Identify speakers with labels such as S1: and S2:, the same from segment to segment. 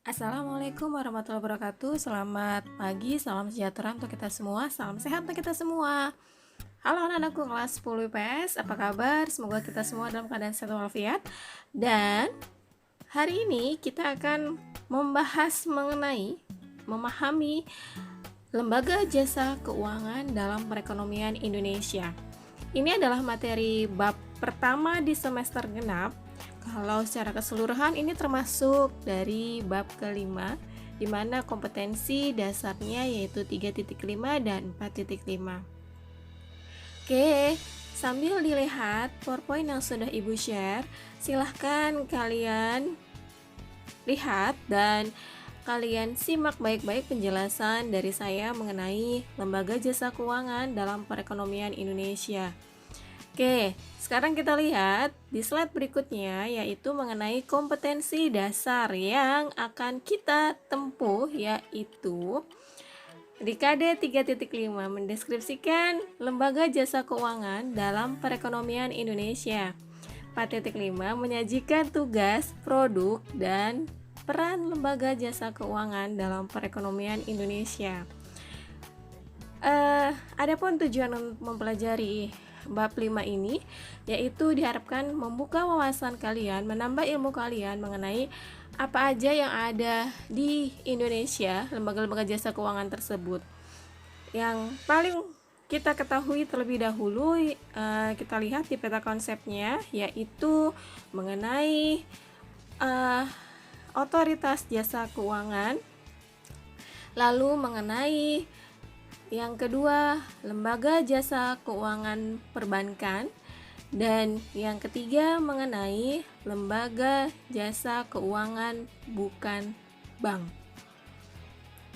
S1: Assalamualaikum warahmatullahi wabarakatuh. Selamat pagi, salam sejahtera untuk kita semua, salam sehat untuk kita semua. Halo anak-anakku kelas 10 IPS, apa kabar? Semoga kita semua dalam keadaan sehat walafiat. Dan hari ini kita akan membahas mengenai memahami lembaga jasa keuangan dalam perekonomian Indonesia. Ini adalah materi bab pertama di semester genap. Kalau secara keseluruhan ini termasuk dari bab kelima, di mana kompetensi dasarnya yaitu 3.5 dan 4.5. Oke, sambil dilihat PowerPoint yang sudah Ibu share, silahkan kalian lihat dan kalian simak baik-baik penjelasan dari saya mengenai lembaga jasa keuangan dalam perekonomian Indonesia. Oke, sekarang kita lihat di slide berikutnya yaitu mengenai kompetensi dasar yang akan kita tempuh, yaitu di KD 3.5 mendeskripsikan lembaga jasa keuangan dalam perekonomian Indonesia. 4.5 menyajikan tugas, produk, dan peran lembaga jasa keuangan dalam perekonomian Indonesia. Adapun tujuan mempelajari bab 5 ini yaitu diharapkan membuka wawasan kalian, menambah ilmu kalian mengenai apa aja yang ada di Indonesia, lembaga-lembaga jasa keuangan tersebut. Yang paling kita ketahui terlebih dahulu, kita lihat di peta konsepnya, yaitu mengenai otoritas jasa keuangan, lalu mengenai yang kedua, lembaga jasa keuangan perbankan, dan yang ketiga mengenai lembaga jasa keuangan bukan bank.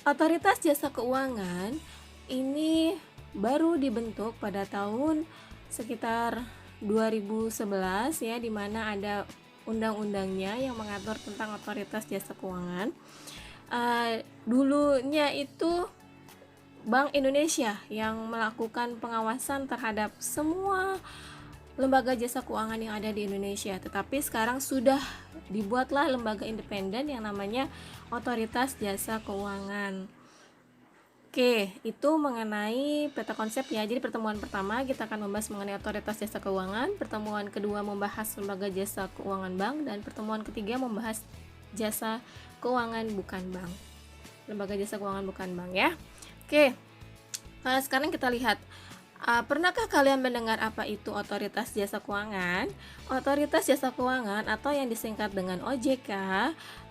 S1: Otoritas jasa keuangan ini baru dibentuk pada tahun sekitar 2011 ya, di mana ada undang-undangnya yang mengatur tentang otoritas jasa keuangan. Dulunya itu Bank Indonesia yang melakukan pengawasan terhadap semua lembaga jasa keuangan yang ada di Indonesia. Tetapi sekarang sudah dibuatlah lembaga independen yang namanya Otoritas Jasa Keuangan. Oke, itu mengenai peta konsep ya. Jadi pertemuan pertama kita akan membahas mengenai Otoritas Jasa Keuangan, pertemuan kedua membahas lembaga jasa keuangan bank, dan pertemuan ketiga membahas jasa keuangan bukan bank. Lembaga jasa keuangan bukan bank ya. Oke, sekarang kita lihat, pernahkah kalian mendengar apa itu Otoritas Jasa Keuangan? Otoritas Jasa Keuangan atau yang disingkat dengan OJK,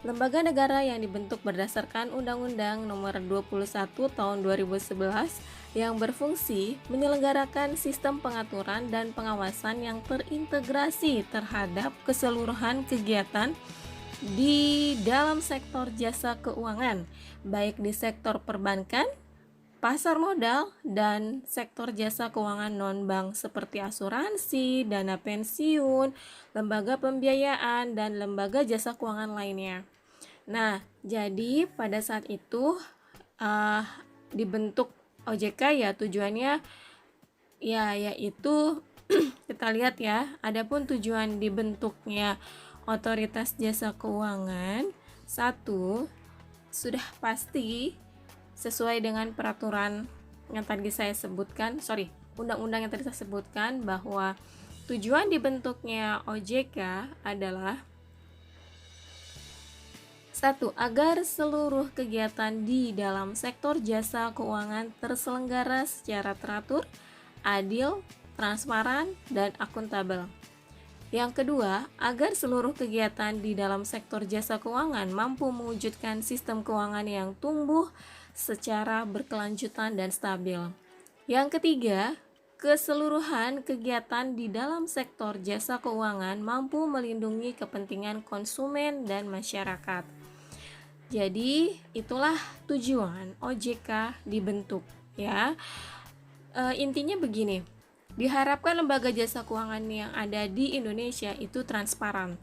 S1: lembaga negara yang dibentuk berdasarkan Undang-Undang Nomor 21 Tahun 2011 yang berfungsi menyelenggarakan sistem pengaturan dan pengawasan yang terintegrasi terhadap keseluruhan kegiatan di dalam sektor jasa keuangan, baik di sektor perbankan, pasar modal, dan sektor jasa keuangan non-bank seperti asuransi, dana pensiun, lembaga pembiayaan, dan lembaga jasa keuangan lainnya. Nah, jadi pada saat itu dibentuk OJK ya, tujuannya ya yaitu kita lihat ya, adapun tujuan dibentuknya Otoritas Jasa Keuangan, satu, sudah pasti sesuai dengan peraturan yang tadi saya sebutkan, undang-undang yang tadi saya sebutkan, bahwa tujuan dibentuknya OJK adalah satu, agar seluruh kegiatan di dalam sektor jasa keuangan terselenggara secara teratur, adil, transparan, dan akuntabel. Yang kedua, agar seluruh kegiatan di dalam sektor jasa keuangan mampu mewujudkan sistem keuangan yang tumbuh secara berkelanjutan dan stabil. Yang ketiga, keseluruhan kegiatan di dalam sektor jasa keuangan mampu melindungi kepentingan konsumen dan masyarakat. Jadi, itulah tujuan OJK dibentuk ya. Intinya begini, diharapkan lembaga jasa keuangan yang ada di Indonesia itu transparan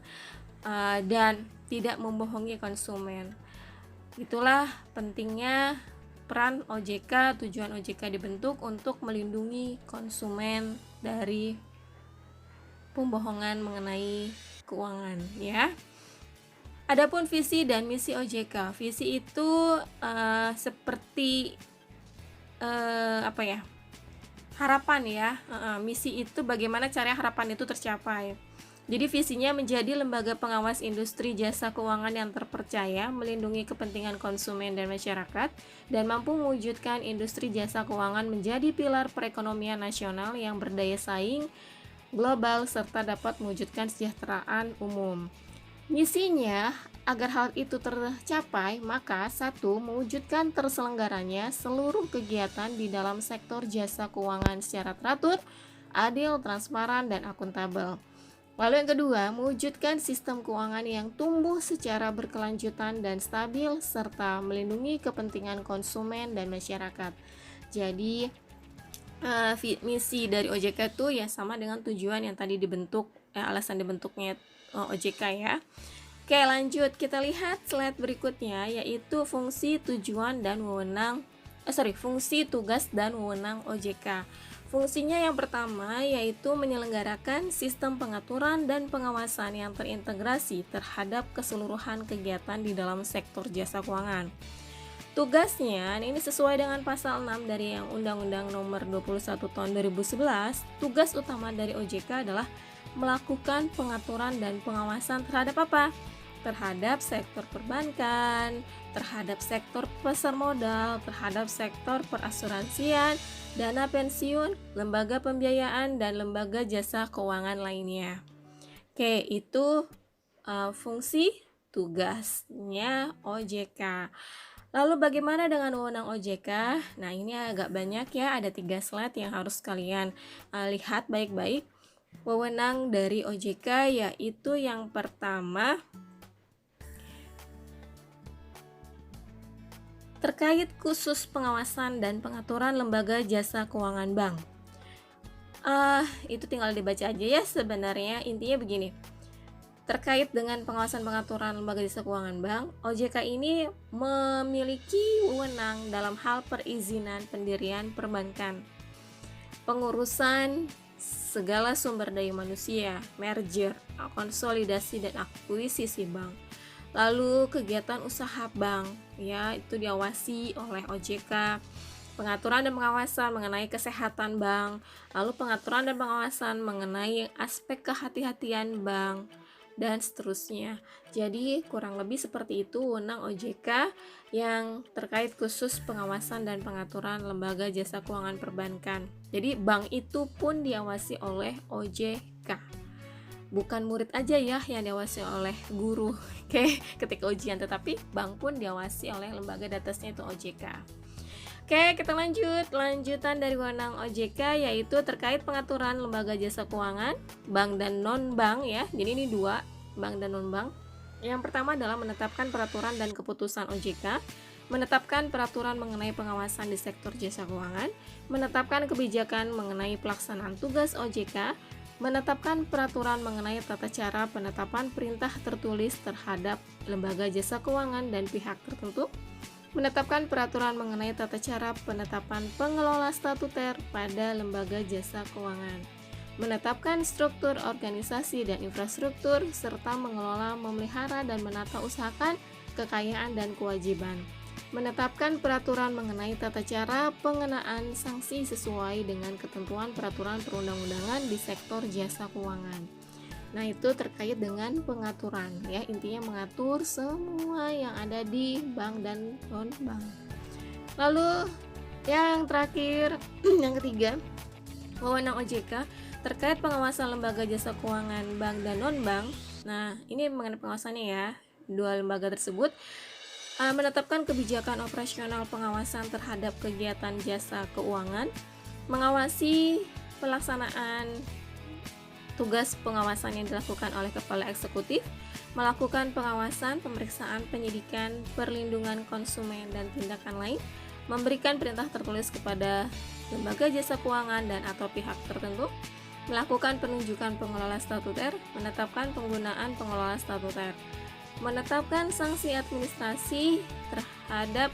S1: dan tidak membohongi konsumen. Itulah pentingnya peran OJK, tujuan OJK dibentuk untuk melindungi konsumen dari pembohongan mengenai keuangan ya. Adapun visi dan misi OJK, visi itu seperti apa ya, harapan ya. Misi itu bagaimana cara harapan itu tercapai. Jadi visinya menjadi lembaga pengawas industri jasa keuangan yang terpercaya, melindungi kepentingan konsumen dan masyarakat, dan mampu mewujudkan industri jasa keuangan menjadi pilar perekonomian nasional yang berdaya saing global serta dapat mewujudkan kesejahteraan umum. Misinya, agar hal itu tercapai, maka satu, mewujudkan terselenggaranya seluruh kegiatan di dalam sektor jasa keuangan secara teratur, adil, transparan, dan akuntabel. Lalu yang kedua, mewujudkan sistem keuangan yang tumbuh secara berkelanjutan dan stabil serta melindungi kepentingan konsumen dan masyarakat. Jadi misi dari OJK itu ya sama dengan tujuan yang tadi dibentuk, alasan dibentuknya OJK ya. Oke, lanjut kita lihat slide berikutnya, yaitu fungsi, tujuan dan wewenang fungsi, tugas dan wewenang OJK. Fungsinya yang pertama yaitu menyelenggarakan sistem pengaturan dan pengawasan yang terintegrasi terhadap keseluruhan kegiatan di dalam sektor jasa keuangan. Tugasnya ini sesuai dengan pasal 6 dari yang Undang-Undang Nomor 21 Tahun 2011. Tugas utama dari OJK adalah melakukan pengaturan dan pengawasan terhadap apa? Terhadap sektor perbankan, terhadap sektor pasar modal, terhadap sektor perasuransian, dana pensiun, lembaga pembiayaan, dan lembaga jasa keuangan lainnya. Oke, itu fungsi tugasnya OJK. Lalu bagaimana dengan wewenang OJK? Nah, ini agak banyak ya, ada 3 slide yang harus kalian lihat baik-baik. Wewenang dari OJK yaitu yang pertama terkait khusus pengawasan dan pengaturan lembaga jasa keuangan bank. Itu tinggal dibaca aja ya, sebenarnya intinya begini. Terkait dengan pengawasan pengaturan lembaga jasa keuangan bank, OJK ini memiliki wewenang dalam hal perizinan pendirian perbankan, pengurusan segala sumber daya manusia, merger, konsolidasi dan akuisisi bank. Lalu kegiatan usaha bank ya itu diawasi oleh OJK. Pengaturan dan pengawasan mengenai kesehatan bank, lalu pengaturan dan pengawasan mengenai aspek kehati-hatian bank, dan seterusnya. Jadi kurang lebih seperti itu wewenang OJK yang terkait khusus pengawasan dan pengaturan lembaga jasa keuangan perbankan. Jadi bank itu pun diawasi oleh OJK. Bukan murid aja ya yang diawasi oleh guru ketika ujian, tetapi bank pun diawasi oleh lembaga di atasnya itu OJK. Oke, kita lanjutan dari wewenang OJK yaitu terkait pengaturan lembaga jasa keuangan, bank dan non-bank ya. Jadi ini 2, bank dan non-bank. Yang pertama adalah menetapkan peraturan dan keputusan OJK, menetapkan peraturan mengenai pengawasan di sektor jasa keuangan, menetapkan kebijakan mengenai pelaksanaan tugas OJK, menetapkan peraturan mengenai tata cara penetapan perintah tertulis terhadap lembaga jasa keuangan dan pihak tertentu, menetapkan peraturan mengenai tata cara penetapan pengelola statuter pada lembaga jasa keuangan, menetapkan struktur organisasi dan infrastruktur, serta mengelola, memelihara, dan menata usahakan kekayaan dan kewajiban, menetapkan peraturan mengenai tata cara pengenaan sanksi sesuai dengan ketentuan peraturan perundang-undangan di sektor jasa keuangan. Nah, itu terkait dengan pengaturan ya, intinya mengatur semua yang ada di bank dan non-bank. Lalu yang terakhir yang ketiga, wewenang OJK terkait pengawasan lembaga jasa keuangan bank dan non-bank. Nah, ini mengenai pengawasannya ya, 2 lembaga tersebut menetapkan kebijakan operasional pengawasan terhadap kegiatan jasa keuangan, mengawasi pelaksanaan tugas pengawasan yang dilakukan oleh kepala eksekutif, melakukan pengawasan, pemeriksaan, penyidikan, perlindungan konsumen, dan tindakan lain, memberikan perintah tertulis kepada lembaga jasa keuangan dan atau pihak tertentu, melakukan penunjukan pengelola statuter, menetapkan penggunaan pengelola statuter, menetapkan sanksi administrasi terhadap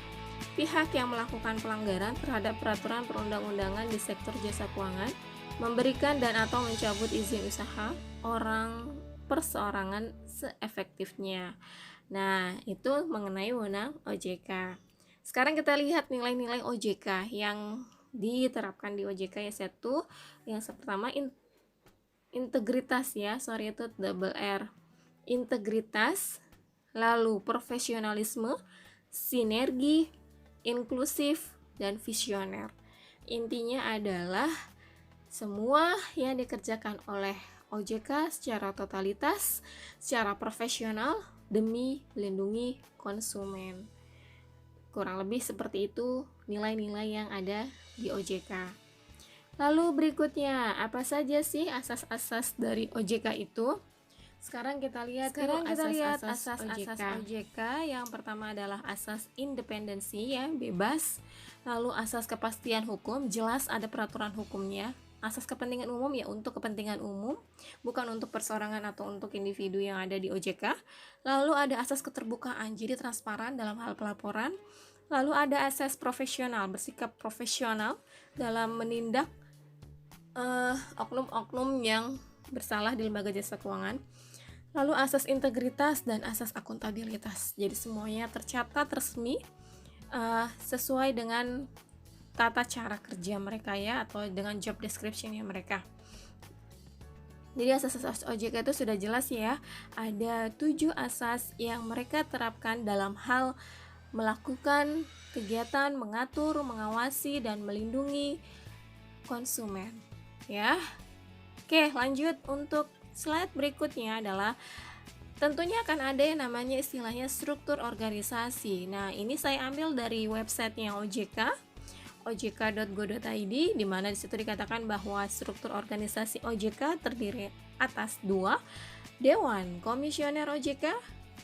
S1: pihak yang melakukan pelanggaran terhadap peraturan perundang-undangan di sektor jasa keuangan, memberikan dan atau mencabut izin usaha orang perseorangan seefektifnya. Nah, itu mengenai wewenang OJK. Sekarang kita lihat nilai-nilai OJK yang diterapkan di OJK yaitu yang pertama integritas ya, sorry itu double R. Integritas, lalu profesionalisme, sinergi, inklusif, dan visioner. Intinya adalah semua yang dikerjakan oleh OJK secara totalitas, secara profesional demi melindungi konsumen. Kurang lebih seperti itu nilai-nilai yang ada di OJK. Lalu berikutnya, apa saja sih asas-asas dari OJK itu? Sekarang kita lihat asas-asas OJK. Yang pertama adalah asas independensi ya, bebas. Lalu asas kepastian hukum, jelas ada peraturan hukumnya. Asas kepentingan umum ya, untuk kepentingan umum, bukan untuk perseorangan atau untuk individu yang ada di OJK. Lalu ada asas keterbukaan, jadi transparan dalam hal pelaporan. Lalu ada asas profesional, bersikap profesional dalam menindak oknum-oknum yang bersalah di lembaga jasa keuangan. Lalu asas integritas dan asas akuntabilitas. Jadi semuanya tercatat resmi sesuai dengan tata cara kerja mereka ya, atau dengan job description-nya mereka. Jadi asas-asas OJK itu sudah jelas ya. Ada 7 asas yang mereka terapkan dalam hal melakukan kegiatan mengatur, mengawasi, dan melindungi konsumen ya. Oke, lanjut untuk slide berikutnya adalah tentunya akan ada yang namanya istilahnya struktur organisasi. Nah, ini saya ambil dari websitenya OJK, ojk.go.id, di mana di situ dikatakan bahwa struktur organisasi OJK terdiri atas 2, Dewan Komisioner OJK,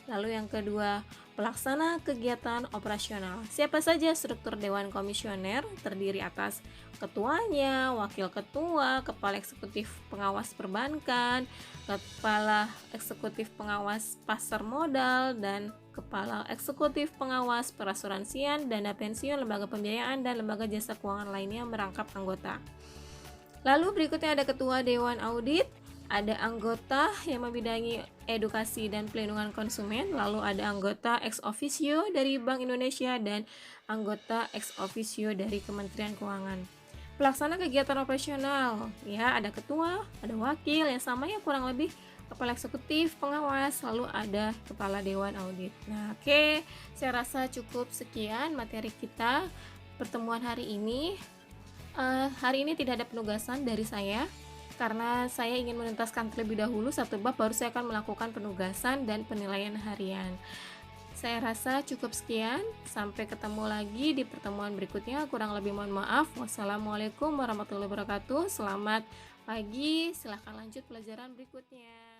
S1: lalu yang kedua, pelaksana kegiatan operasional. Siapa saja struktur Dewan Komisioner? Terdiri atas ketuanya, wakil ketua, kepala eksekutif pengawas perbankan, kepala eksekutif pengawas pasar modal, dan kepala eksekutif pengawas perasuransian, dana pensiun, lembaga pembiayaan, dan lembaga jasa keuangan lainnya merangkap anggota. Lalu berikutnya ada ketua Dewan Audit, ada anggota yang membidangi edukasi dan pelindungan konsumen, lalu ada anggota ex officio dari Bank Indonesia dan anggota ex officio dari Kementerian Keuangan. Pelaksana kegiatan operasional, ya ada ketua, ada wakil, yang sama ya kurang lebih kepala eksekutif, pengawas, lalu ada kepala Dewan Audit. Nah, oke, saya rasa cukup sekian materi kita pertemuan hari ini. Hari ini tidak ada penugasan dari saya, karena saya ingin menuntaskan terlebih dahulu satu bab, baru saya akan melakukan penugasan dan penilaian harian. Saya rasa cukup sekian, sampai ketemu lagi di pertemuan berikutnya. Kurang lebih mohon maaf. Wassalamualaikum warahmatullahi wabarakatuh. Selamat pagi, silahkan lanjut pelajaran berikutnya.